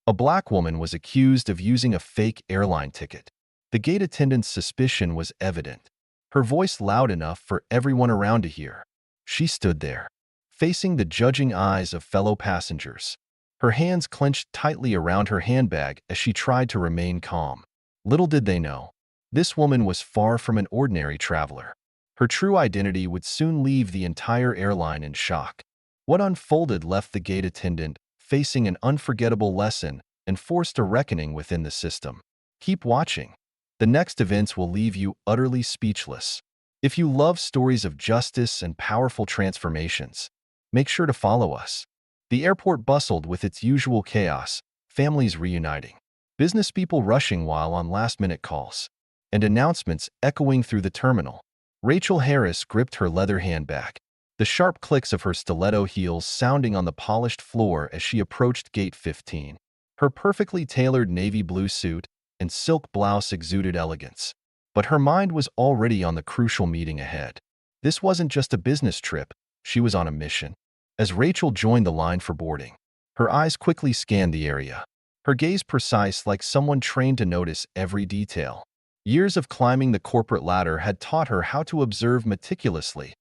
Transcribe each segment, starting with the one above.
A black woman was accused of using a fake airline ticket. The gate attendant's suspicion was evident, her voice loud enough for everyone around to hear. She stood there, facing the judging eyes of fellow passengers, her hands clenched tightly around her handbag as she tried to remain calm. Little did they know, this woman was far from an ordinary traveler. Her true identity would soon leave the entire airline in shock. What unfolded left the gate attendant facing an unforgettable lesson and forced a reckoning within the system. Keep watching. The next events will leave you utterly speechless. If you love stories of justice and powerful transformations, make sure to follow us. The airport bustled with its usual chaos, families reuniting, business people rushing while on last-minute calls, and announcements echoing through the terminal. Rachel Harris gripped her leather handbag, the sharp clicks of her stiletto heels sounding on the polished floor as she approached Gate 15. Her perfectly tailored navy blue suit and silk blouse exuded elegance, but her mind was already on the crucial meeting ahead. This wasn't just a business trip, she was on a mission. As Rachel joined the line for boarding, her eyes quickly scanned the area, her gaze precise like someone trained to notice every detail. Years of climbing the corporate ladder had taught her how to observe meticulously,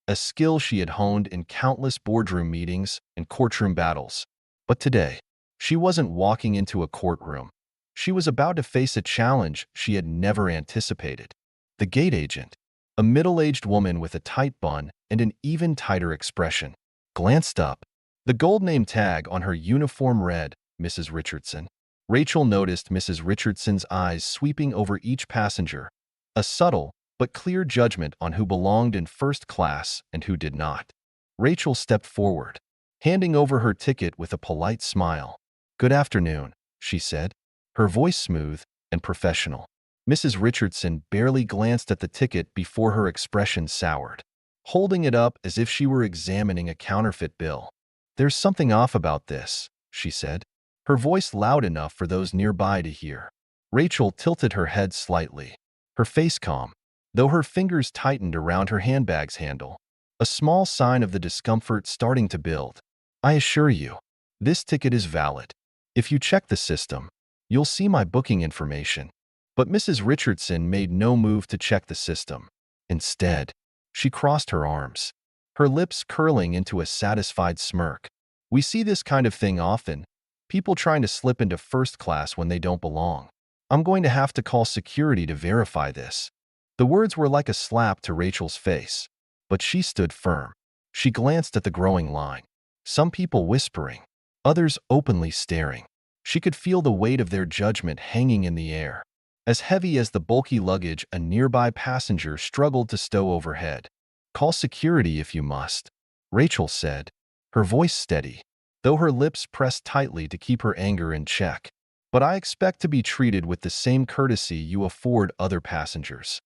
a skill she had honed in countless boardroom meetings and courtroom battles. But today, she wasn't walking into a courtroom. She was about to face a challenge she had never anticipated. The gate agent, a middle-aged woman with a tight bun and an even tighter expression, glanced up. The gold name tag on her uniform read, Mrs. Richardson. Rachel noticed Mrs. Richardson's eyes sweeping over each passenger, a subtle but clear judgment on who belonged in first class and who did not. Rachel stepped forward, handing over her ticket with a polite smile. "Good afternoon," she said, her voice smooth and professional. Mrs. Richardson barely glanced at the ticket before her expression soured, holding it up as if she were examining a counterfeit bill. "There's something off about this," she said, her voice loud enough for those nearby to hear. Rachel tilted her head slightly, her face calm, though her fingers tightened around her handbag's handle, a small sign of the discomfort starting to build. "I assure you, this ticket is valid. If you check the system, you'll see my booking information." But Mrs. Richardson made no move to check the system. Instead, she crossed her arms, her lips curling into a satisfied smirk. "We see this kind of thing often, people trying to slip into first class when they don't belong. I'm going to have to call security to verify this." The words were like a slap to Rachel's face, but she stood firm. She glanced at the growing line, some people whispering, others openly staring. She could feel the weight of their judgment hanging in the air, as heavy as the bulky luggage a nearby passenger struggled to stow overhead. "Call security if you must," Rachel said, her voice steady, though her lips pressed tightly to keep her anger in check. "But I expect to be treated with the same courtesy you afford other passengers."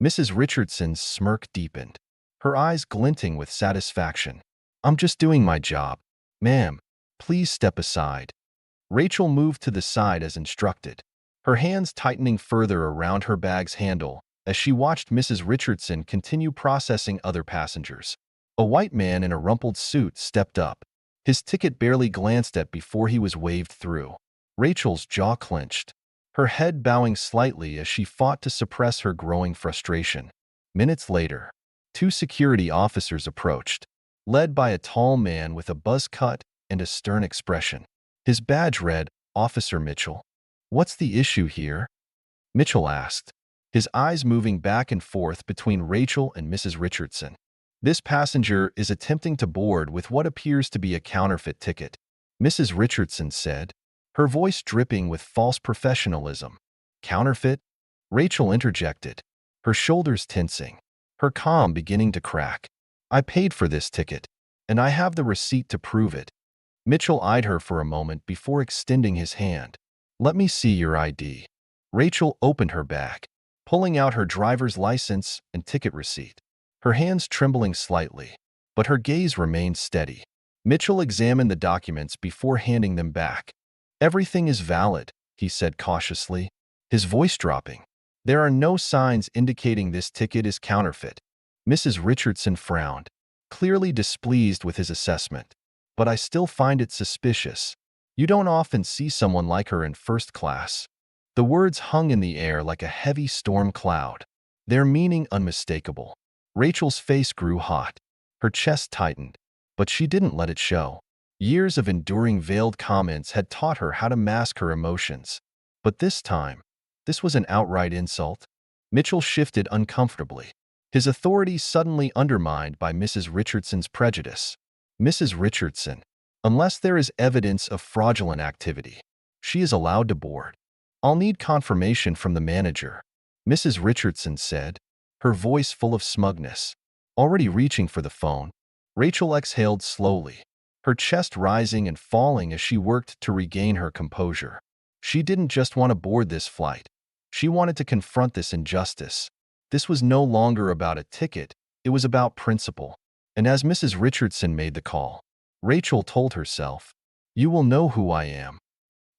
Mrs. Richardson's smirk deepened, her eyes glinting with satisfaction. "I'm just doing my job. Ma'am, please step aside." Rachel moved to the side as instructed, her hands tightening further around her bag's handle as she watched Mrs. Richardson continue processing other passengers. A white man in a rumpled suit stepped up, his ticket barely glanced at before he was waved through. Rachel's jaw clenched, her head bowing slightly as she fought to suppress her growing frustration. Minutes later, two security officers approached, led by a tall man with a buzz cut and a stern expression. His badge read, "Officer Mitchell." "What's the issue here?" Mitchell asked, his eyes moving back and forth between Rachel and Mrs. Richardson. "This passenger is attempting to board with what appears to be a counterfeit ticket," Mrs. Richardson said, her voice dripping with false professionalism. "Counterfeit?" Rachel interjected, her shoulders tensing, her calm beginning to crack. "I paid for this ticket, and I have the receipt to prove it." Mitchell eyed her for a moment before extending his hand. "Let me see your ID." Rachel opened her bag, pulling out her driver's license and ticket receipt, her hands trembling slightly, but her gaze remained steady. Mitchell examined the documents before handing them back. "Everything is valid," he said cautiously, his voice dropping. "There are no signs indicating this ticket is counterfeit." Mrs. Richardson frowned, clearly displeased with his assessment. "But I still find it suspicious. You don't often see someone like her in first class." The words hung in the air like a heavy storm cloud, their meaning unmistakable. Rachel's face grew hot. Her chest tightened, but she didn't let it show. Years of enduring veiled comments had taught her how to mask her emotions. But this time, this was an outright insult. Mitchell shifted uncomfortably, his authority suddenly undermined by Mrs. Richardson's prejudice. "Mrs. Richardson, unless there is evidence of fraudulent activity, she is allowed to board. I'll need confirmation from the manager," Mrs. Richardson said, her voice full of smugness. Already reaching for the phone, Rachel exhaled slowly, her chest rising and falling as she worked to regain her composure. She didn't just want to board this flight. She wanted to confront this injustice. This was no longer about a ticket, it was about principle. And as Mrs. Richardson made the call, Rachel told herself, "You will know who I am."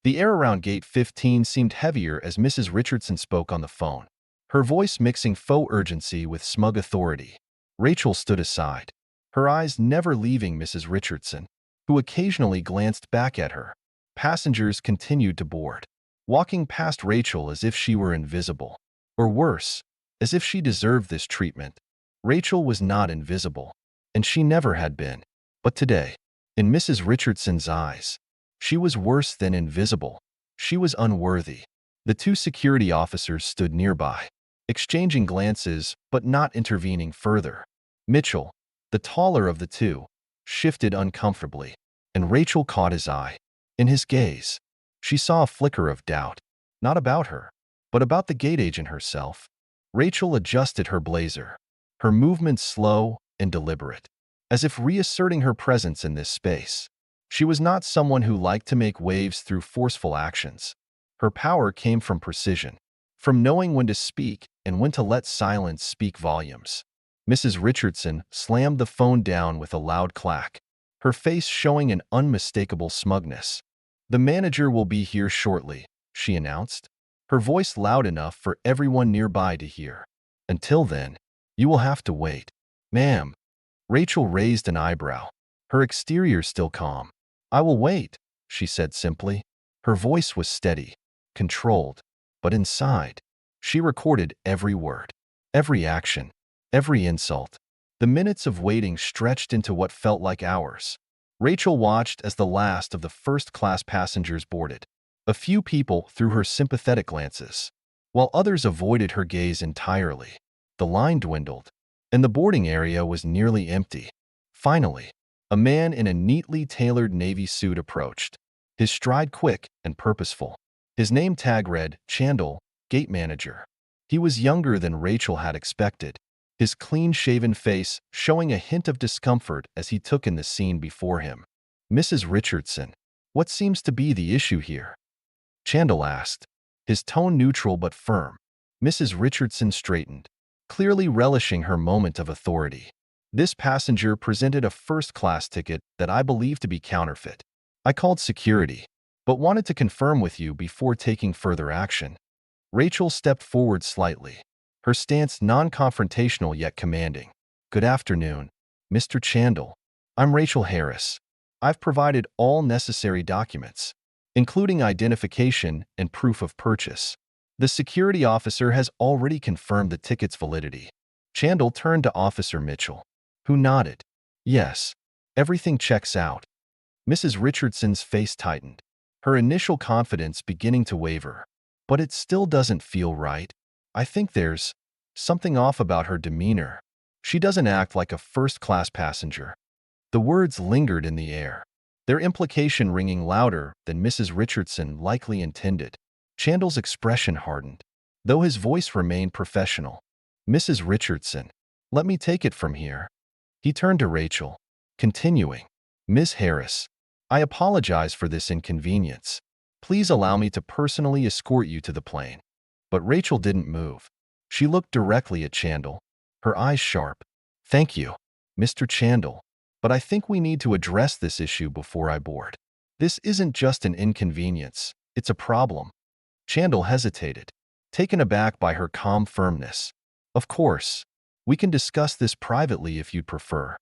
The air around Gate 15 seemed heavier as Mrs. Richardson spoke on the phone, her voice mixing faux urgency with smug authority. Rachel stood aside, her eyes never leaving Mrs. Richardson, who occasionally glanced back at her. Passengers continued to board, walking past Rachel as if she were invisible. Or worse, as if she deserved this treatment. Rachel was not invisible, and she never had been. But today, in Mrs. Richardson's eyes, she was worse than invisible. She was unworthy. The two security officers stood nearby, exchanging glances but not intervening further. Mitchell, the taller of the two, shifted uncomfortably, and Rachel caught his eye. In his gaze, she saw a flicker of doubt, not about her, but about the gate agent herself. Rachel adjusted her blazer, her movements slow and deliberate, as if reasserting her presence in this space. She was not someone who liked to make waves through forceful actions. Her power came from precision, from knowing when to speak and when to let silence speak volumes. Mrs. Richardson slammed the phone down with a loud clack, her face showing an unmistakable smugness. "The manager will be here shortly," she announced, her voice loud enough for everyone nearby to hear. "Until then, you will have to wait." "Ma'am." Rachel raised an eyebrow, her exterior still calm. "I will wait," she said simply. Her voice was steady, controlled, but inside, she recorded every word, every action, every insult. The minutes of waiting stretched into what felt like hours. Rachel watched as the last of the first-class passengers boarded. A few people threw her sympathetic glances, while others avoided her gaze entirely. The line dwindled, and the boarding area was nearly empty. Finally, a man in a neatly tailored navy suit approached, his stride quick and purposeful. His name tag read, Chandel, Gate Manager. He was younger than Rachel had expected, his clean-shaven face showing a hint of discomfort as he took in the scene before him. "Mrs. Richardson, what seems to be the issue here?" Chandel asked, his tone neutral but firm. Mrs. Richardson straightened, clearly relishing her moment of authority. "This passenger presented a first-class ticket that I believe to be counterfeit. I called security, but wanted to confirm with you before taking further action." Rachel stepped forward slightly, her stance non-confrontational yet commanding. "Good afternoon, Mr. Chandel. I'm Rachel Harris. I've provided all necessary documents, including identification and proof of purchase. The security officer has already confirmed the ticket's validity." Chandel turned to Officer Mitchell, who nodded. "Yes, everything checks out." Mrs. Richardson's face tightened, her initial confidence beginning to waver. "But it still doesn't feel right. I think there's something off about her demeanor. She doesn't act like a first-class passenger." The words lingered in the air, their implication ringing louder than Mrs. Richardson likely intended. Chandel's expression hardened, though his voice remained professional. "Mrs. Richardson, let me take it from here." He turned to Rachel, continuing, "Ms. Harris, I apologize for this inconvenience. Please allow me to personally escort you to the plane." But Rachel didn't move. She looked directly at Chandel, her eyes sharp. "Thank you, Mr. Chandel, but I think we need to address this issue before I board. This isn't just an inconvenience, it's a problem." Chandel hesitated, taken aback by her calm firmness. "Of course, we can discuss this privately if you'd prefer."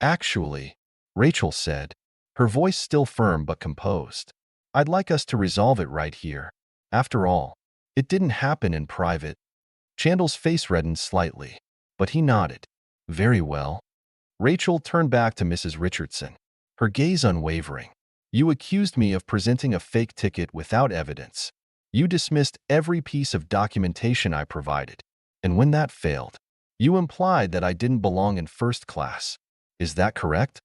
"Actually," Rachel said, her voice still firm but composed, I'd like us to resolve it right here. After all, it didn't happen in private. Chandler's face reddened slightly, but he nodded. Very well. Rachel turned back to Mrs. Richardson, her gaze unwavering. You accused me of presenting a fake ticket without evidence. You dismissed every piece of documentation I provided. And when that failed, you implied that I didn't belong in first class. Is that correct?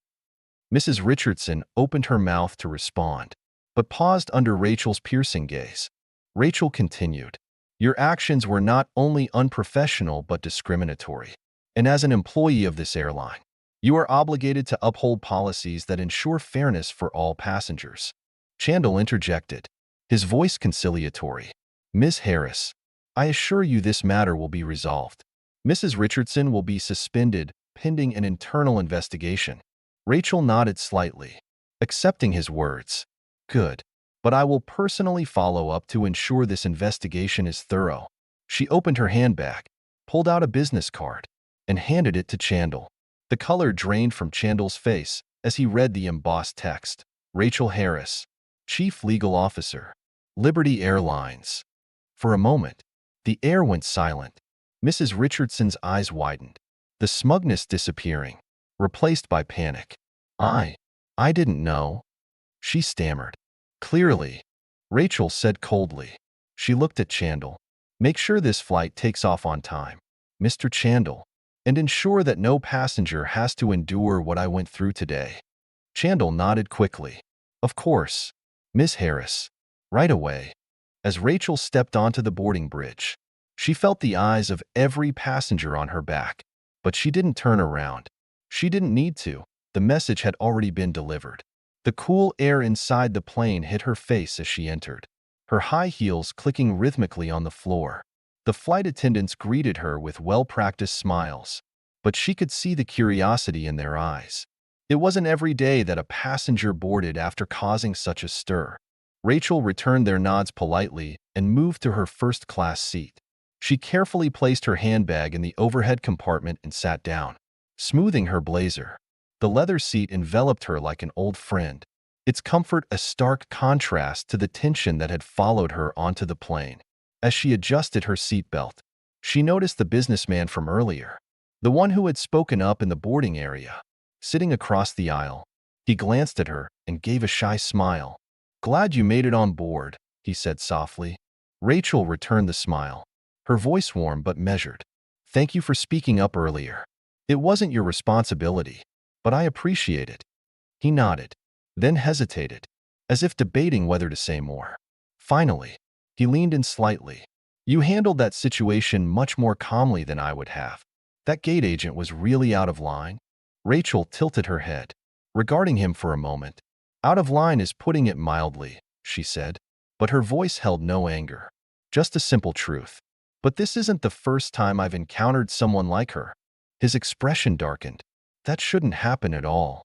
Mrs. Richardson opened her mouth to respond, but paused under Rachel's piercing gaze. Rachel continued, Your actions were not only unprofessional but discriminatory. And as an employee of this airline, you are obligated to uphold policies that ensure fairness for all passengers. Chandler interjected, his voice conciliatory. Ms. Harris, I assure you this matter will be resolved. Mrs. Richardson will be suspended pending an internal investigation. Rachel nodded slightly, accepting his words. Good. But I will personally follow up to ensure this investigation is thorough. She opened her handbag, pulled out a business card, and handed it to Chandler. The color drained from Chandler's face as he read the embossed text. Rachel Harris, Chief Legal Officer, Liberty Airlines. For a moment, the air went silent. Mrs. Richardson's eyes widened, the smugness disappearing, replaced by panic. I didn't know. She stammered. Clearly, Rachel said coldly. She looked at Chandler. Make sure this flight takes off on time, Mr. Chandler, and ensure that no passenger has to endure what I went through today. Chandler nodded quickly. Of course, Miss Harris. Right away. As Rachel stepped onto the boarding bridge, she felt the eyes of every passenger on her back, but she didn't turn around. She didn't need to. The message had already been delivered. The cool air inside the plane hit her face as she entered, her high heels clicking rhythmically on the floor. The flight attendants greeted her with well-practiced smiles, but she could see the curiosity in their eyes. It wasn't every day that a passenger boarded after causing such a stir. Rachel returned their nods politely and moved to her first-class seat. She carefully placed her handbag in the overhead compartment and sat down, smoothing her blazer. The leather seat enveloped her like an old friend, its comfort a stark contrast to the tension that had followed her onto the plane. As she adjusted her seatbelt, she noticed the businessman from earlier, the one who had spoken up in the boarding area, sitting across the aisle. He glanced at her and gave a shy smile. Glad you made it on board, he said softly. Rachel returned the smile, her voice warm but measured. Thank you for speaking up earlier. It wasn't your responsibility, but I appreciate it. He nodded, then hesitated, as if debating whether to say more. Finally, he leaned in slightly. You handled that situation much more calmly than I would have. That gate agent was really out of line. Rachel tilted her head, regarding him for a moment. Out of line is putting it mildly, she said, but her voice held no anger, just a simple truth. But this isn't the first time I've encountered someone like her. His expression darkened. That shouldn't happen at all.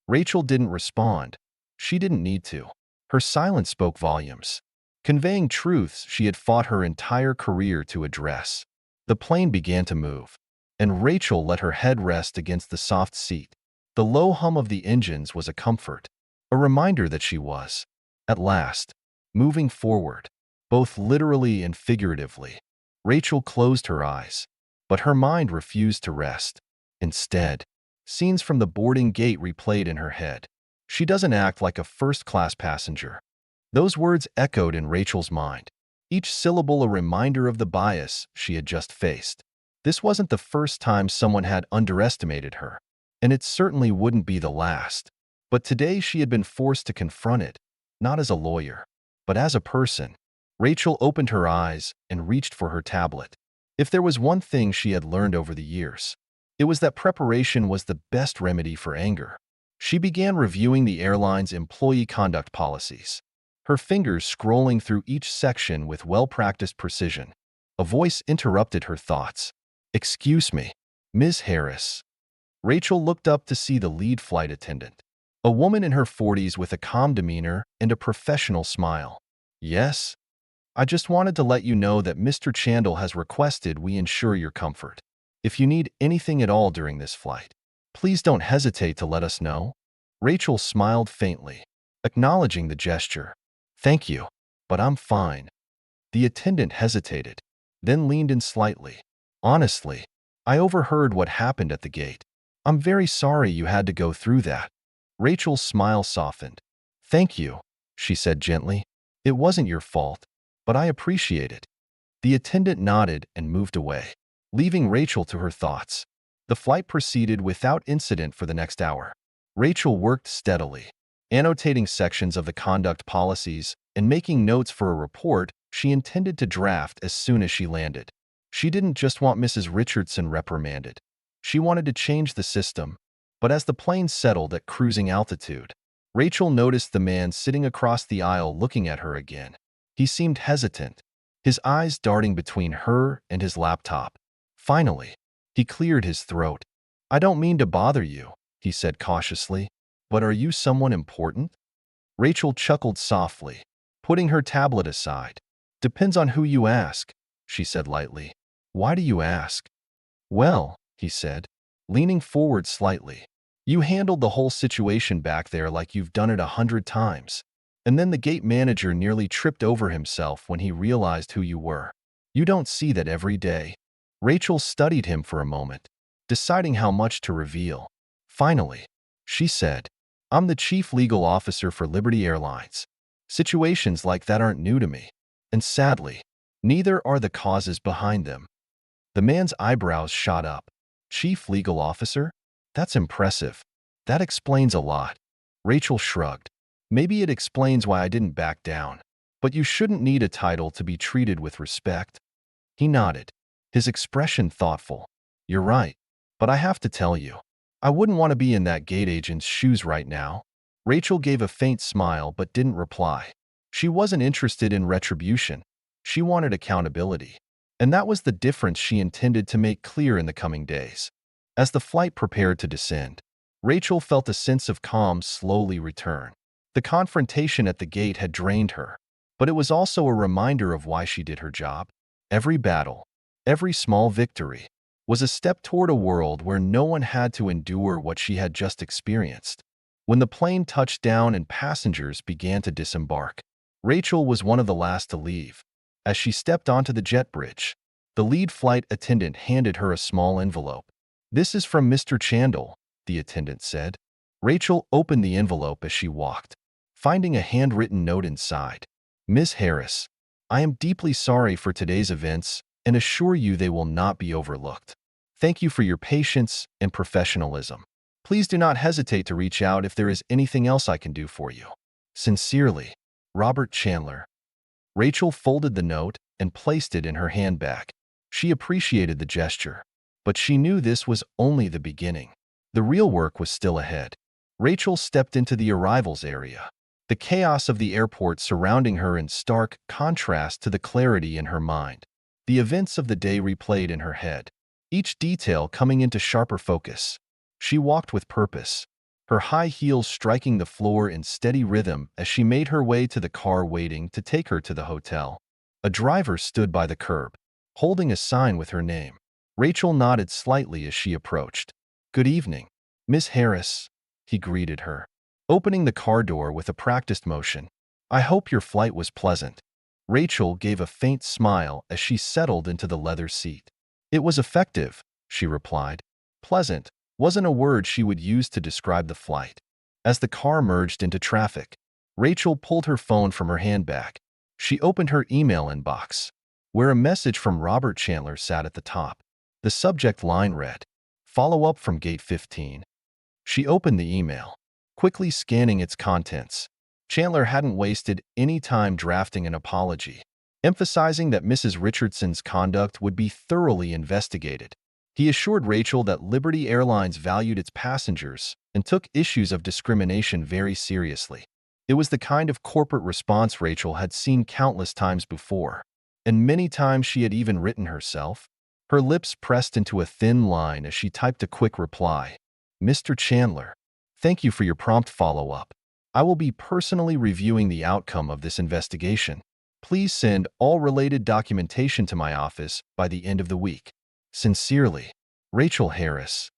Rachel didn't respond. She didn't need to. Her silence spoke volumes, conveying truths she had fought her entire career to address. The plane began to move, and Rachel let her head rest against the soft seat. The low hum of the engines was a comfort, a reminder that she was, at last, moving forward, both literally and figuratively. Rachel closed her eyes, but her mind refused to rest. Instead, scenes from the boarding gate replayed in her head. She doesn't act like a first-class passenger. Those words echoed in Rachel's mind, each syllable a reminder of the bias she had just faced. This wasn't the first time someone had underestimated her, and it certainly wouldn't be the last. But today she had been forced to confront it, not as a lawyer, but as a person. Rachel opened her eyes and reached for her tablet. If there was one thing she had learned over the years, it was that preparation was the best remedy for anger. She began reviewing the airline's employee conduct policies, her fingers scrolling through each section with well-practiced precision. A voice interrupted her thoughts. Excuse me, Ms. Harris. Rachel looked up to see the lead flight attendant, a woman in her 40s with a calm demeanor and a professional smile. Yes? I just wanted to let you know that Mr. Chandler has requested we ensure your comfort. If you need anything at all during this flight, please don't hesitate to let us know. Rachel smiled faintly, acknowledging the gesture. Thank you, but I'm fine. The attendant hesitated, then leaned in slightly. Honestly, I overheard what happened at the gate. I'm very sorry you had to go through that. Rachel's smile softened. Thank you, she said gently. It wasn't your fault, but I appreciate it. The attendant nodded and moved away, leaving Rachel to her thoughts. The flight proceeded without incident for the next hour. Rachel worked steadily, annotating sections of the conduct policies and making notes for a report she intended to draft as soon as she landed. She didn't just want Mrs. Richardson reprimanded. She wanted to change the system. But as the plane settled at cruising altitude, Rachel noticed the man sitting across the aisle looking at her again. He seemed hesitant, his eyes darting between her and his laptop. Finally, he cleared his throat. I don't mean to bother you, he said cautiously, but are you someone important? Rachel chuckled softly, putting her tablet aside. Depends on who you ask, she said lightly. Why do you ask? Well, he said, leaning forward slightly. You handled the whole situation back there like you've done it 100 times. And then the gate manager nearly tripped over himself when he realized who you were. You don't see that every day. Rachel studied him for a moment, deciding how much to reveal. Finally, she said, I'm the chief legal officer for Liberty Airlines. Situations like that aren't new to me. And sadly, neither are the causes behind them. The man's eyebrows shot up. Chief legal officer? That's impressive. That explains a lot. Rachel shrugged. Maybe it explains why I didn't back down. But you shouldn't need a title to be treated with respect. He nodded, his expression thoughtful. You're right, but I have to tell you, I wouldn't want to be in that gate agent's shoes right now. Rachel gave a faint smile but didn't reply. She wasn't interested in retribution. She wanted accountability. And that was the difference she intended to make clear in the coming days. As the flight prepared to descend, Rachel felt a sense of calm slowly return. The confrontation at the gate had drained her, but it was also a reminder of why she did her job. Every battle, every small victory, was a step toward a world where no one had to endure what she had just experienced. When the plane touched down and passengers began to disembark, Rachel was one of the last to leave. As she stepped onto the jet bridge, the lead flight attendant handed her a small envelope. This is from Mr. Chandel, the attendant said. Rachel opened the envelope as she walked, finding a handwritten note inside. Ms. Harris, I am deeply sorry for today's events and assure you they will not be overlooked. Thank you for your patience and professionalism. Please do not hesitate to reach out if there is anything else I can do for you. Sincerely, Robert Chandler. Rachel folded the note and placed it in her handbag. She appreciated the gesture, but she knew this was only the beginning. The real work was still ahead. Rachel stepped into the arrivals area, the chaos of the airport surrounding her in stark contrast to the clarity in her mind. The events of the day replayed in her head, each detail coming into sharper focus. She walked with purpose, her high heels striking the floor in steady rhythm as she made her way to the car waiting to take her to the hotel. A driver stood by the curb, holding a sign with her name. Rachel nodded slightly as she approached. Good evening, Miss Harris, he greeted her, opening the car door with a practiced motion. I hope your flight was pleasant. Rachel gave a faint smile as she settled into the leather seat. It was effective, she replied. Pleasant wasn't a word she would use to describe the flight. As the car merged into traffic, Rachel pulled her phone from her handbag. She opened her email inbox, where a message from Robert Chandler sat at the top. The subject line read, Follow-up from Gate 15. She opened the email, quickly scanning its contents. Chandler hadn't wasted any time drafting an apology, emphasizing that Mrs. Richardson's conduct would be thoroughly investigated. He assured Rachel that Liberty Airlines valued its passengers and took issues of discrimination very seriously. It was the kind of corporate response Rachel had seen countless times before, and many times she had even written herself. Her lips pressed into a thin line as she typed a quick reply. Mr. Chandler, thank you for your prompt follow-up. I will be personally reviewing the outcome of this investigation. Please send all related documentation to my office by the end of the week. Sincerely, Rachel Harris.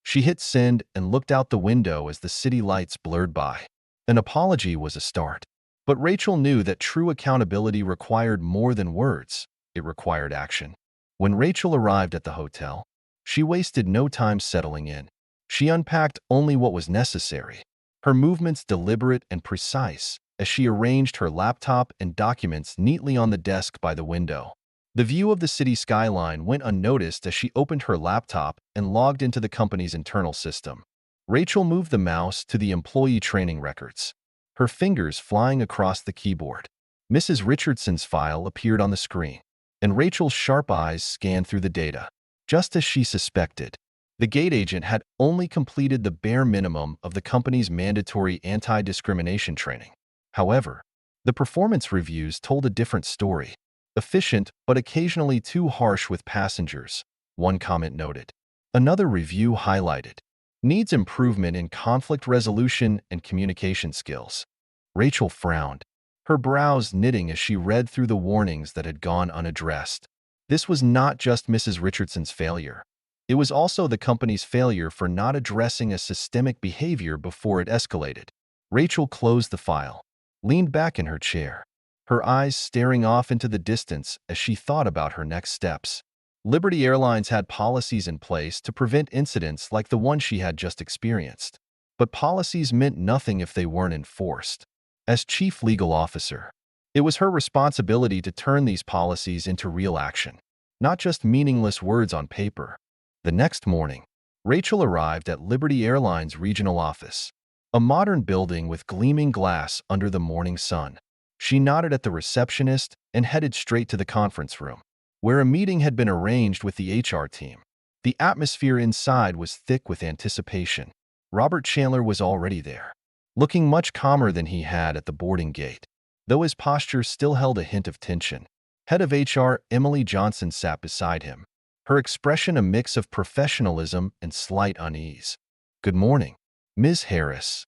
She hit send and looked out the window as the city lights blurred by. An apology was a start, But Rachel knew that true accountability required more than words. It required action. When Rachel arrived at the hotel, she wasted no time settling in. She unpacked only what was necessary, her movements deliberate and precise, as she arranged her laptop and documents neatly on the desk by the window. The view of the city skyline went unnoticed as she opened her laptop and logged into the company's internal system. Rachel moved the mouse to the employee training records, her fingers flying across the keyboard. Mrs. Richardson's file appeared on the screen, and Rachel's sharp eyes scanned through the data. Just as she suspected, the gate agent had only completed the bare minimum of the company's mandatory anti-discrimination training. However, the performance reviews told a different story. Efficient, but occasionally too harsh with passengers, one comment noted. Another review highlighted needs improvement in conflict resolution and communication skills. Rachel frowned, her brows knitting as she read through the warnings that had gone unaddressed. This was not just Mrs. Richardson's failure. It was also the company's failure for not addressing a systemic behavior before it escalated. Rachel closed the file, leaned back in her chair, her eyes staring off into the distance as she thought about her next steps. Liberty Airlines had policies in place to prevent incidents like the one she had just experienced. But policies meant nothing if they weren't enforced. As chief legal officer, it was her responsibility to turn these policies into real action, not just meaningless words on paper. The next morning, Rachel arrived at Liberty Airlines' regional office, a modern building with gleaming glass under the morning sun. She nodded at the receptionist and headed straight to the conference room, where a meeting had been arranged with the HR team. The atmosphere inside was thick with anticipation. Robert Chandler was already there, looking much calmer than he had at the boarding gate, though his posture still held a hint of tension. Head of HR Emily Johnson sat beside him, her expression a mix of professionalism and slight unease. "Good morning, Ms. Harris."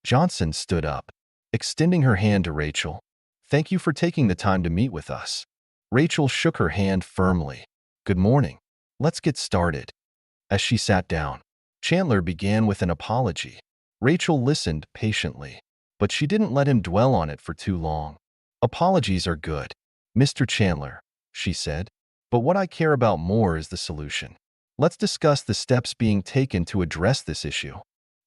Johnson stood up, extending her hand to Rachel. "Thank you for taking the time to meet with us." Rachel shook her hand firmly. "Good morning. Let's get started." As she sat down, Chandler began with an apology. Rachel listened patiently, but she didn't let him dwell on it for too long. "Apologies are good, Mr. Chandler," she said, "but what I care about more is the solution. Let's discuss the steps being taken to address this issue."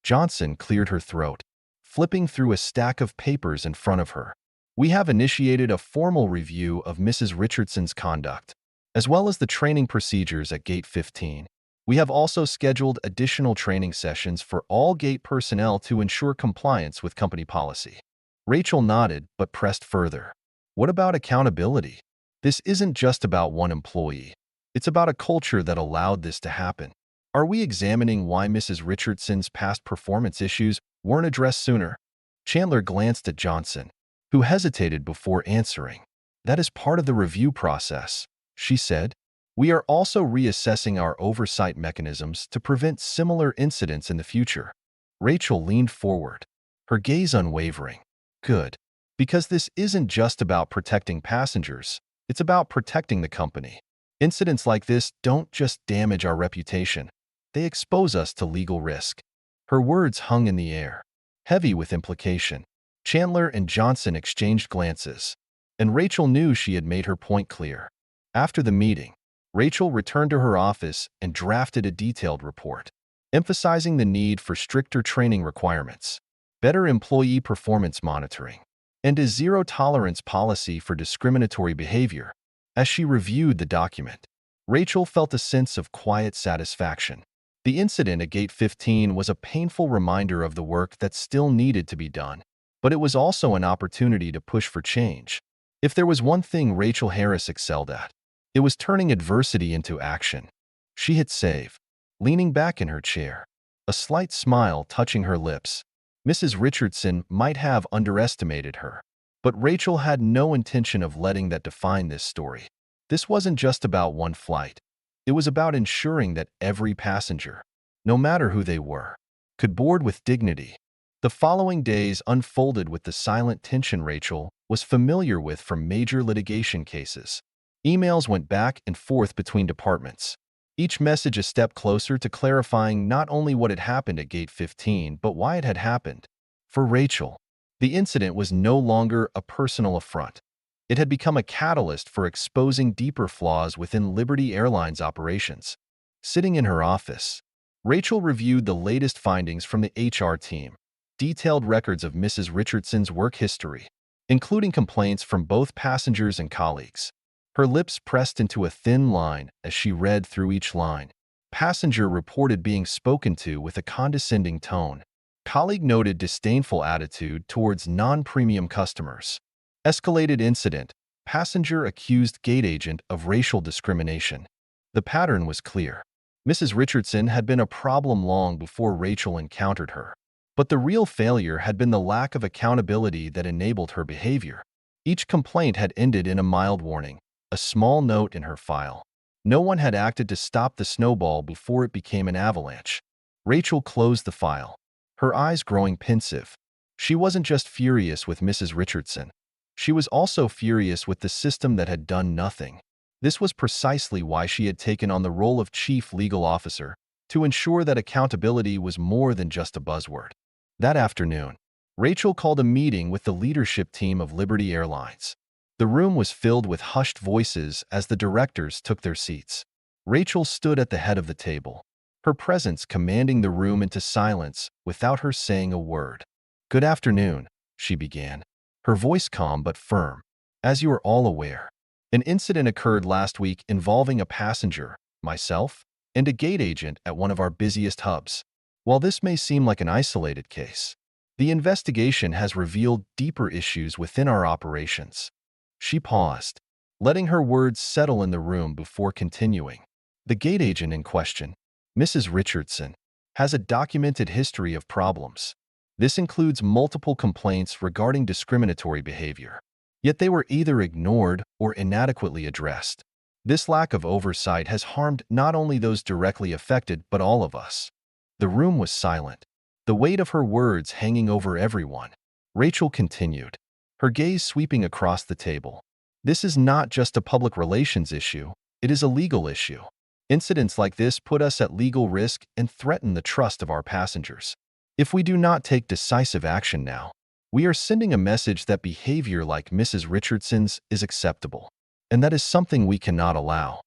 Johnson cleared her throat, flipping through a stack of papers in front of her. "We have initiated a formal review of Mrs. Richardson's conduct, as well as the training procedures at Gate 15. We have also scheduled additional training sessions for all gate personnel to ensure compliance with company policy." Rachel nodded but pressed further. "What about accountability? This isn't just about one employee. It's about a culture that allowed this to happen. Are we examining why Mrs. Richardson's past performance issues weren't addressed sooner?" Chandler glanced at Johnson, who hesitated before answering. "That is part of the review process," she said. "We are also reassessing our oversight mechanisms to prevent similar incidents in the future." Rachel leaned forward, her gaze unwavering. "Good. Because this isn't just about protecting passengers, it's about protecting the company. Incidents like this don't just damage our reputation, they expose us to legal risk." Her words hung in the air, heavy with implication. Chandler and Johnson exchanged glances, and Rachel knew she had made her point clear. After the meeting, Rachel returned to her office and drafted a detailed report, emphasizing the need for stricter training requirements, better employee performance monitoring, and a zero-tolerance policy for discriminatory behavior. As she reviewed the document, Rachel felt a sense of quiet satisfaction. The incident at Gate 15 was a painful reminder of the work that still needed to be done, but it was also an opportunity to push for change. If there was one thing Rachel Harris excelled at, it was turning adversity into action. She hit save, leaning back in her chair, a slight smile touching her lips. Mrs. Richardson might have underestimated her, but Rachel had no intention of letting that define this story. This wasn't just about one flight. It was about ensuring that every passenger, no matter who they were, could board with dignity. The following days unfolded with the silent tension Rachel was familiar with from major litigation cases. Emails went back and forth between departments, each message a step closer to clarifying not only what had happened at Gate 15 but why it had happened. For Rachel, The incident was no longer a personal affront. It had become a catalyst for exposing deeper flaws within Liberty Airlines operations. Sitting in her office, Rachel reviewed the latest findings from the HR team, detailed records of Mrs. Richardson's work history, including complaints from both passengers and colleagues. Her lips pressed into a thin line as she read through each line. Passenger reported being spoken to with a condescending tone. Colleague noted disdainful attitude towards non-premium customers. Escalated incident. Passenger accused gate agent of racial discrimination. The pattern was clear. Mrs. Richardson had been a problem long before Rachel encountered her. But the real failure had been the lack of accountability that enabled her behavior. Each complaint had ended in a mild warning, a small note in her file. No one had acted to stop the snowball before it became an avalanche. Rachel closed the file, her eyes growing pensive. She wasn't just furious with Mrs. Richardson. She was also furious with the system that had done nothing. This was precisely why she had taken on the role of chief legal officer, to ensure that accountability was more than just a buzzword. That afternoon, Rachel called a meeting with the leadership team of Liberty Airlines. The room was filled with hushed voices as the directors took their seats. Rachel stood at the head of the table, her presence commanding the room into silence without her saying a word. "Good afternoon," she began, her voice calm but firm. "As you are all aware, an incident occurred last week involving a passenger, myself, and a gate agent at one of our busiest hubs. While this may seem like an isolated case, the investigation has revealed deeper issues within our operations." She paused, letting her words settle in the room before continuing. "The gate agent in question, Mrs. Richardson, has a documented history of problems. This includes multiple complaints regarding discriminatory behavior. Yet they were either ignored or inadequately addressed. This lack of oversight has harmed not only those directly affected but all of us." The room was silent, the weight of her words hanging over everyone. Rachel continued, her gaze sweeping across the table. "This is not just a public relations issue, it is a legal issue. Incidents like this put us at legal risk and threaten the trust of our passengers. If we do not take decisive action now, we are sending a message that behavior like Mrs. Richardson's is acceptable, and that is something we cannot allow."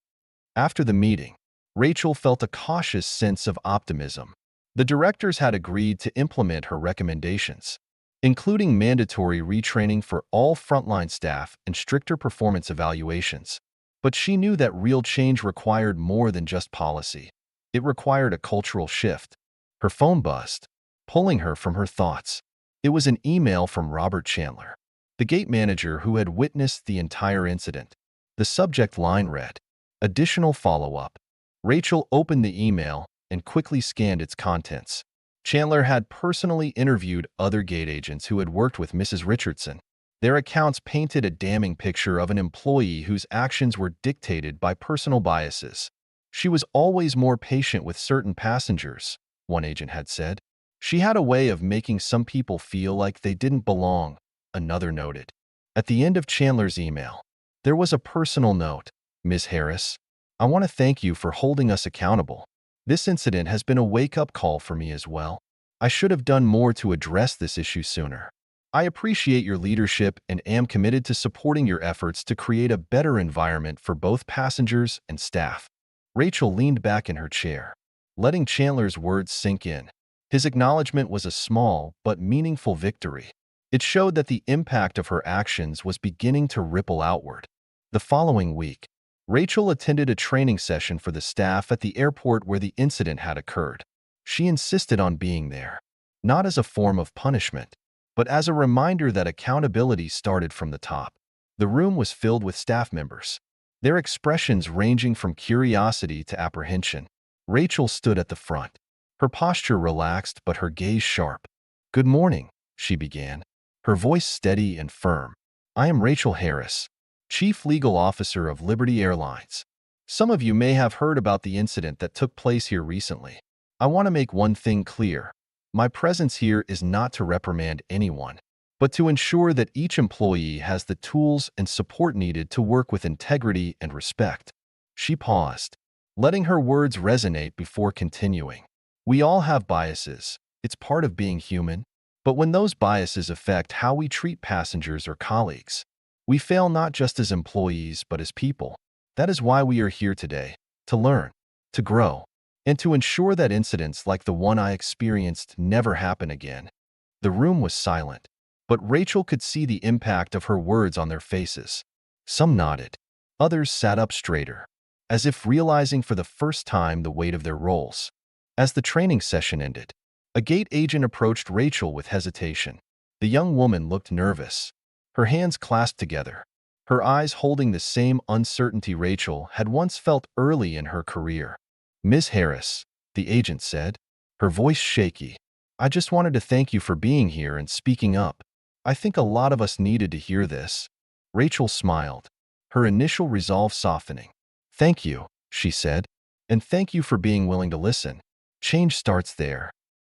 After the meeting, Rachel felt a cautious sense of optimism. The directors had agreed to implement her recommendations, including mandatory retraining for all frontline staff and stricter performance evaluations. But she knew that real change required more than just policy. It required a cultural shift. Her phone buzzed, pulling her from her thoughts. It was an email from Robert Chandler, the gate manager who had witnessed the entire incident. The subject line read, "Additional follow-up." Rachel opened the email and quickly scanned its contents. Chandler had personally interviewed other gate agents who had worked with Mrs. Richardson. Their accounts painted a damning picture of an employee whose actions were dictated by personal biases. "She was always more patient with certain passengers," one agent had said. "She had a way of making some people feel like they didn't belong," another noted. At the end of Chandler's email, there was a personal note. "Ms. Harris, I want to thank you for holding us accountable. This incident has been a wake-up call for me as well. I should have done more to address this issue sooner. I appreciate your leadership and am committed to supporting your efforts to create a better environment for both passengers and staff." Rachel leaned back in her chair, letting Chandler's words sink in. His acknowledgement was a small but meaningful victory. It showed that the impact of her actions was beginning to ripple outward. The following week, Rachel attended a training session for the staff at the airport where the incident had occurred. She insisted on being there, not as a form of punishment, but as a reminder that accountability started from the top. The room was filled with staff members, their expressions ranging from curiosity to apprehension. Rachel stood at the front, her posture relaxed but her gaze sharp. "Good morning," she began, her voice steady and firm. "I am Rachel Harris, Chief Legal Officer of Liberty Airlines. Some of you may have heard about the incident that took place here recently. I want to make one thing clear. My presence here is not to reprimand anyone, but to ensure that each employee has the tools and support needed to work with integrity and respect." She paused, letting her words resonate before continuing. "We all have biases. It's part of being human. But when those biases affect how we treat passengers or colleagues, we fail not just as employees but as people. That is why we are here today, to learn, to grow, and to ensure that incidents like the one I experienced never happen again. The room was silent, but Rachel could see the impact of her words on their faces. Some nodded, others sat up straighter, as if realizing for the first time the weight of their roles. As the training session ended, a gate agent approached Rachel with hesitation. The young woman looked nervous, her hands clasped together, her eyes holding the same uncertainty Rachel had once felt early in her career. "Ms. Harris," the agent said, her voice shaky, "I just wanted to thank you for being here and speaking up. I think a lot of us needed to hear this." Rachel smiled, her initial resolve softening. "Thank you," she said, "and thank you for being willing to listen. Change starts there."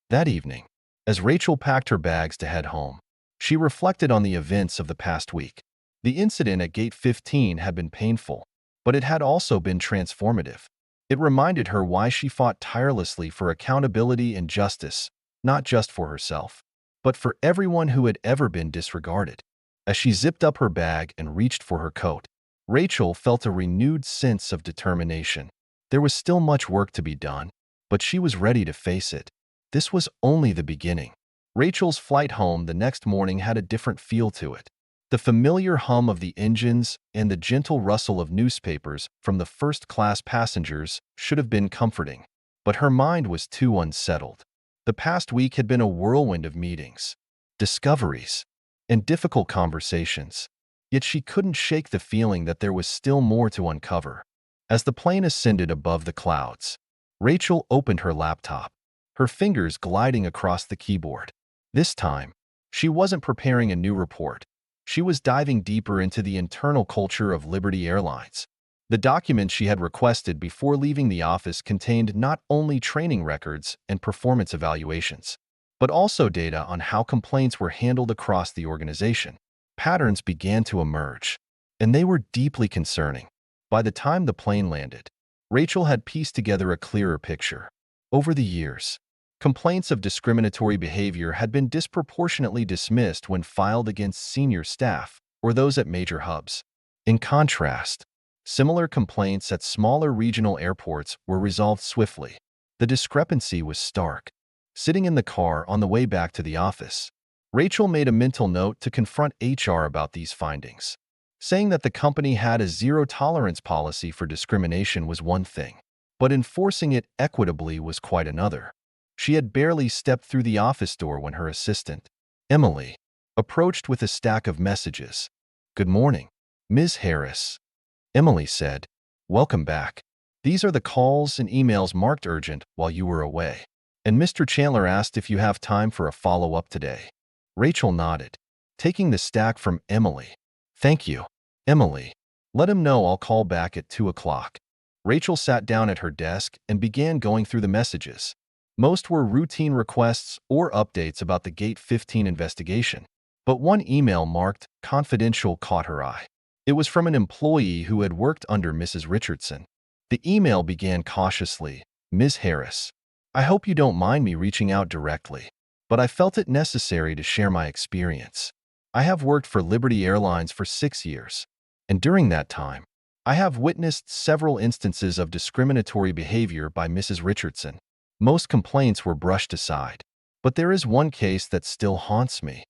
That evening, as Rachel packed her bags to head home, she reflected on the events of the past week. The incident at Gate 15 had been painful, but it had also been transformative. It reminded her why she fought tirelessly for accountability and justice, not just for herself, but for everyone who had ever been disregarded. As she zipped up her bag and reached for her coat, Rachel felt a renewed sense of determination. There was still much work to be done, but she was ready to face it. This was only the beginning. Rachel's flight home the next morning had a different feel to it. The familiar hum of the engines and the gentle rustle of newspapers from the first-class passengers should have been comforting, but her mind was too unsettled. The past week had been a whirlwind of meetings, discoveries, and difficult conversations, yet she couldn't shake the feeling that there was still more to uncover. As the plane ascended above the clouds, Rachel opened her laptop, her fingers gliding across the keyboard. This time, she wasn't preparing a new report. She was diving deeper into the internal culture of Liberty Airlines. The document she had requested before leaving the office contained not only training records and performance evaluations, but also data on how complaints were handled across the organization. Patterns began to emerge, and they were deeply concerning. By the time the plane landed, Rachel had pieced together a clearer picture. Over the years, complaints of discriminatory behavior had been disproportionately dismissed when filed against senior staff or those at major hubs. In contrast, similar complaints at smaller regional airports were resolved swiftly. The discrepancy was stark. Sitting in the car on the way back to the office, Rachel made a mental note to confront HR about these findings. Saying that the company had a zero-tolerance policy for discrimination was one thing, but enforcing it equitably was quite another. She had barely stepped through the office door when her assistant, Emily, approached with a stack of messages. "Good morning, Ms. Harris," Emily said. "Welcome back. These are the calls and emails marked urgent while you were away. And Mr. Chandler asked if you have time for a follow-up today." Rachel nodded, taking the stack from Emily. "Thank you, Emily. Let him know I'll call back at 2 o'clock." Rachel sat down at her desk and began going through the messages. Most were routine requests or updates about the Gate 15 investigation, but one email marked confidential caught her eye. It was from an employee who had worked under Mrs. Richardson. The email began cautiously, "Ms. Harris, I hope you don't mind me reaching out directly, but I felt it necessary to share my experience. I have worked for Liberty Airlines for 6 years, and during that time, I have witnessed several instances of discriminatory behavior by Mrs. Richardson. Most complaints were brushed aside, but there is one case that still haunts me."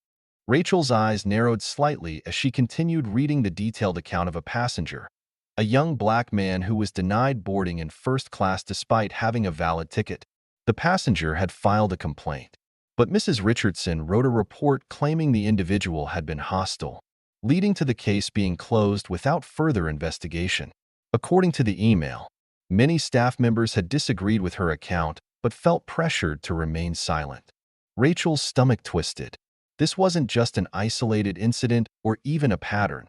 Rachel's eyes narrowed slightly as she continued reading the detailed account of a passenger, a young black man who was denied boarding in first class despite having a valid ticket. The passenger had filed a complaint, but Mrs. Richardson wrote a report claiming the individual had been hostile, leading to the case being closed without further investigation. According to the email, many staff members had disagreed with her account but felt pressured to remain silent. Rachel's stomach twisted. This wasn't just an isolated incident or even a pattern.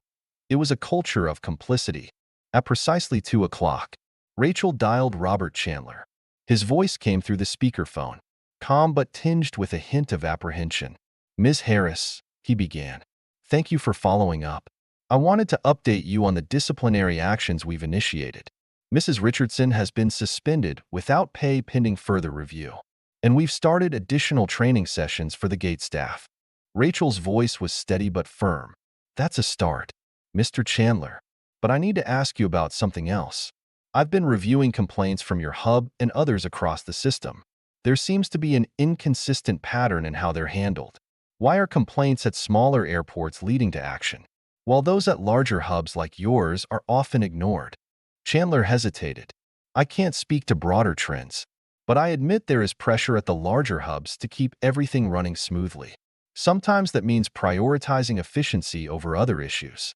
It was a culture of complicity. At precisely 2 o'clock, Rachel dialed Robert Chandler. His voice came through the speakerphone, calm but tinged with a hint of apprehension. "Ms. Harris," he began, "thank you for following up. I wanted to update you on the disciplinary actions we've initiated. Mrs. Richardson has been suspended without pay pending further review." And we've started additional training sessions for the gate staff. Rachel's voice was steady but firm. That's a start, Mr. Chandler. But I need to ask you about something else. I've been reviewing complaints from your hub and others across the system. There seems to be an inconsistent pattern in how they're handled. Why are complaints at smaller airports leading to action, while those at larger hubs like yours are often ignored? Chandler hesitated. I can't speak to broader trends, but I admit there is pressure at the larger hubs to keep everything running smoothly. Sometimes that means prioritizing efficiency over other issues.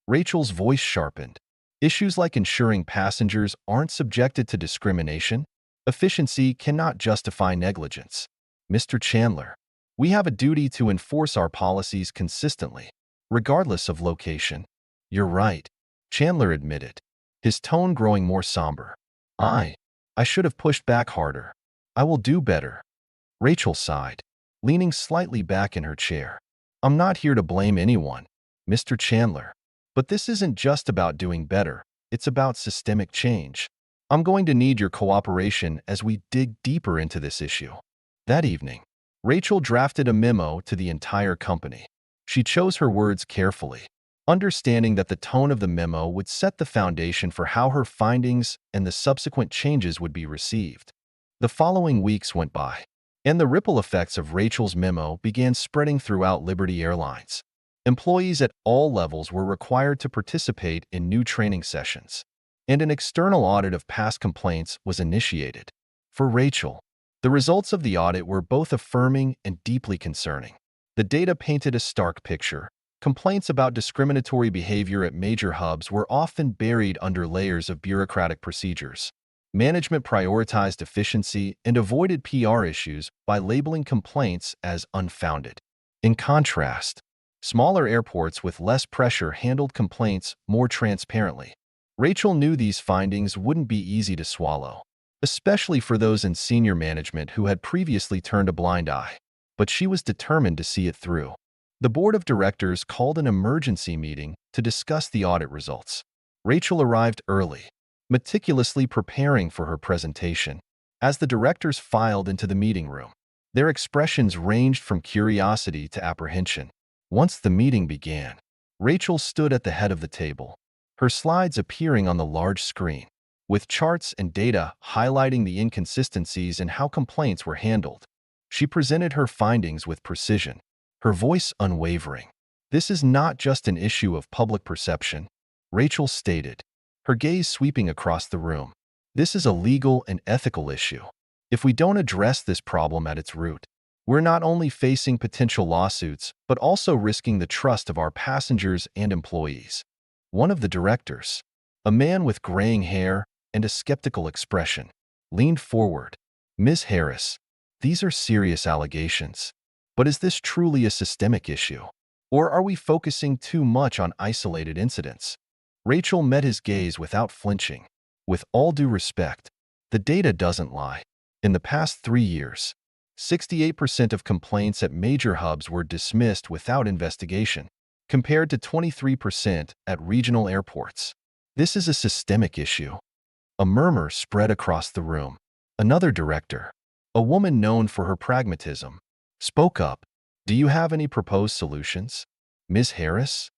Rachel's voice sharpened. Issues like ensuring passengers aren't subjected to discrimination. Efficiency cannot justify negligence. Mr. Chandler, we have a duty to enforce our policies consistently, regardless of location. You're right, Chandler admitted, his tone growing more somber. I should have pushed back harder. I will do better. Rachel sighed, leaning slightly back in her chair. I'm not here to blame anyone, Mr. Chandler. But this isn't just about doing better, it's about systemic change. I'm going to need your cooperation as we dig deeper into this issue. That evening, Rachel drafted a memo to the entire company. She chose her words carefully, understanding that the tone of the memo would set the foundation for how her findings and the subsequent changes would be received. The following weeks went by, and the ripple effects of Rachel's memo began spreading throughout Liberty Airlines. Employees at all levels were required to participate in new training sessions, and an external audit of past complaints was initiated. For Rachel, the results of the audit were both affirming and deeply concerning. The data painted a stark picture. Complaints about discriminatory behavior at major hubs were often buried under layers of bureaucratic procedures. Management prioritized efficiency and avoided PR issues by labeling complaints as unfounded. In contrast, smaller airports with less pressure handled complaints more transparently. Rachel knew these findings wouldn't be easy to swallow, especially for those in senior management who had previously turned a blind eye. But she was determined to see it through. The board of directors called an emergency meeting to discuss the audit results. Rachel arrived early, meticulously preparing for her presentation. As the directors filed into the meeting room, their expressions ranged from curiosity to apprehension. Once the meeting began, Rachel stood at the head of the table, her slides appearing on the large screen, with charts and data highlighting the inconsistencies in how complaints were handled. She presented her findings with precision, her voice unwavering. This is not just an issue of public perception, Rachel stated, her gaze sweeping across the room. This is a legal and ethical issue. If we don't address this problem at its root, we're not only facing potential lawsuits, but also risking the trust of our passengers and employees. One of the directors, a man with graying hair and a skeptical expression, leaned forward. Ms. Harris, these are serious allegations. But is this truly a systemic issue? Or are we focusing too much on isolated incidents? Rachel met his gaze without flinching. With all due respect, the data doesn't lie. In the past 3 years, 68% of complaints at major hubs were dismissed without investigation, compared to 23% at regional airports. This is a systemic issue. A murmur spread across the room. Another director, a woman known for her pragmatism, spoke up. Do you have any proposed solutions, Ms. Harris?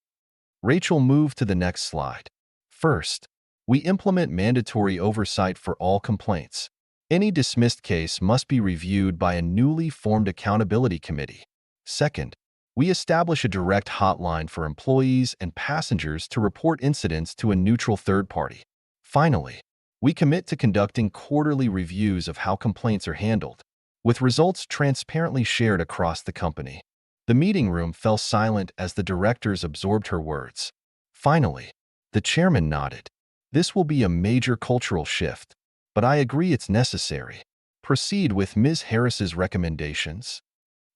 Rachel moved to the next slide. First, we implement mandatory oversight for all complaints. Any dismissed case must be reviewed by a newly formed accountability committee. Second, we establish a direct hotline for employees and passengers to report incidents to a neutral third party. Finally, we commit to conducting quarterly reviews of how complaints are handled, with results transparently shared across the company. The meeting room fell silent as the directors absorbed her words. Finally, the chairman nodded. This will be a major cultural shift, but I agree it's necessary. Proceed with Ms. Harris's recommendations.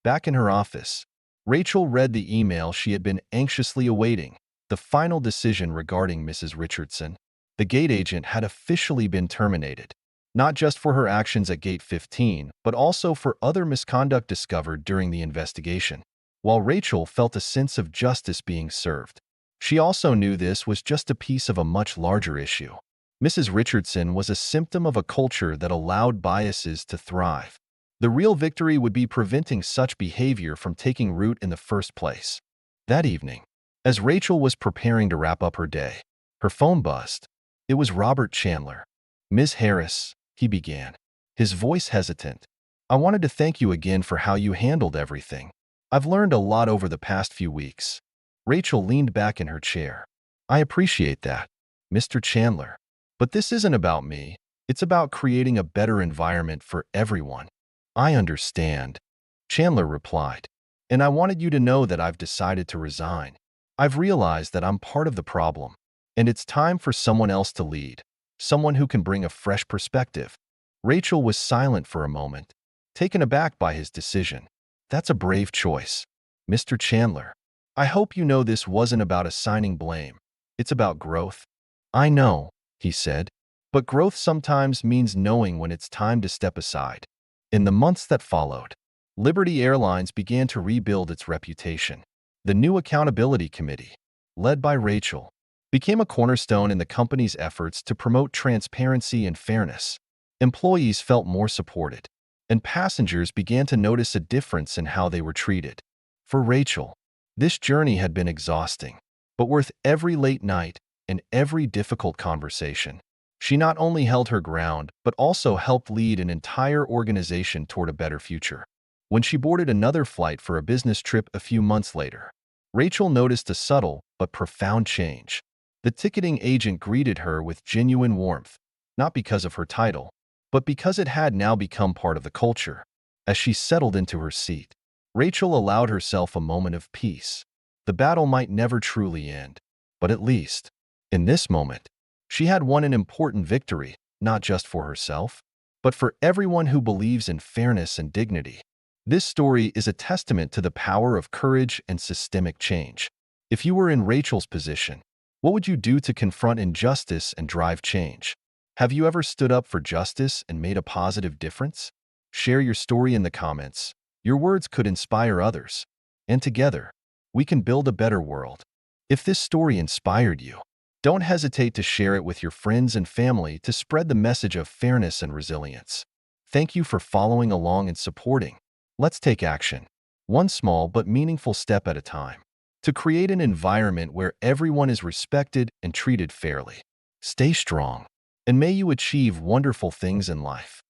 Back in her office, Rachel read the email she had been anxiously awaiting, the final decision regarding Mrs. Richardson. The gate agent had officially been terminated, not just for her actions at Gate 15, but also for other misconduct discovered during the investigation. While Rachel felt a sense of justice being served, she also knew this was just a piece of a much larger issue. Mrs. Richardson was a symptom of a culture that allowed biases to thrive. The real victory would be preventing such behavior from taking root in the first place. That evening, as Rachel was preparing to wrap up her day, her phone buzzed. It was Robert Chandler. "Ms. Harris," he began, his voice hesitant. "I wanted to thank you again for how you handled everything. I've learned a lot over the past few weeks." Rachel leaned back in her chair. "I appreciate that, Mr. Chandler. But this isn't about me. It's about creating a better environment for everyone." "I understand," Chandler replied. "And I wanted you to know that I've decided to resign. I've realized that I'm part of the problem, and it's time for someone else to lead, someone who can bring a fresh perspective." Rachel was silent for a moment, taken aback by his decision. "That's a brave choice, Mr. Chandler. I hope you know this wasn't about assigning blame. It's about growth." "I know," he said, "but growth sometimes means knowing when it's time to step aside." In the months that followed, Liberty Airlines began to rebuild its reputation. The new accountability committee, led by Rachel, became a cornerstone in the company's efforts to promote transparency and fairness. Employees felt more supported, and passengers began to notice a difference in how they were treated. For Rachel, this journey had been exhausting, but worth every late night and every difficult conversation. She not only held her ground, but also helped lead an entire organization toward a better future. When she boarded another flight for a business trip a few months later, Rachel noticed a subtle but profound change. The ticketing agent greeted her with genuine warmth, not because of her title, but because it had now become part of the culture. As she settled into her seat, Rachel allowed herself a moment of peace. The battle might never truly end, but at least, in this moment, she had won an important victory, not just for herself, but for everyone who believes in fairness and dignity. This story is a testament to the power of courage and systemic change. If you were in Rachel's position, what would you do to confront injustice and drive change? Have you ever stood up for justice and made a positive difference? Share your story in the comments. Your words could inspire others, and together, we can build a better world. If this story inspired you, don't hesitate to share it with your friends and family to spread the message of fairness and resilience. Thank you for following along and supporting. Let's take action, one small but meaningful step at a time, to create an environment where everyone is respected and treated fairly. Stay strong, and may you achieve wonderful things in life.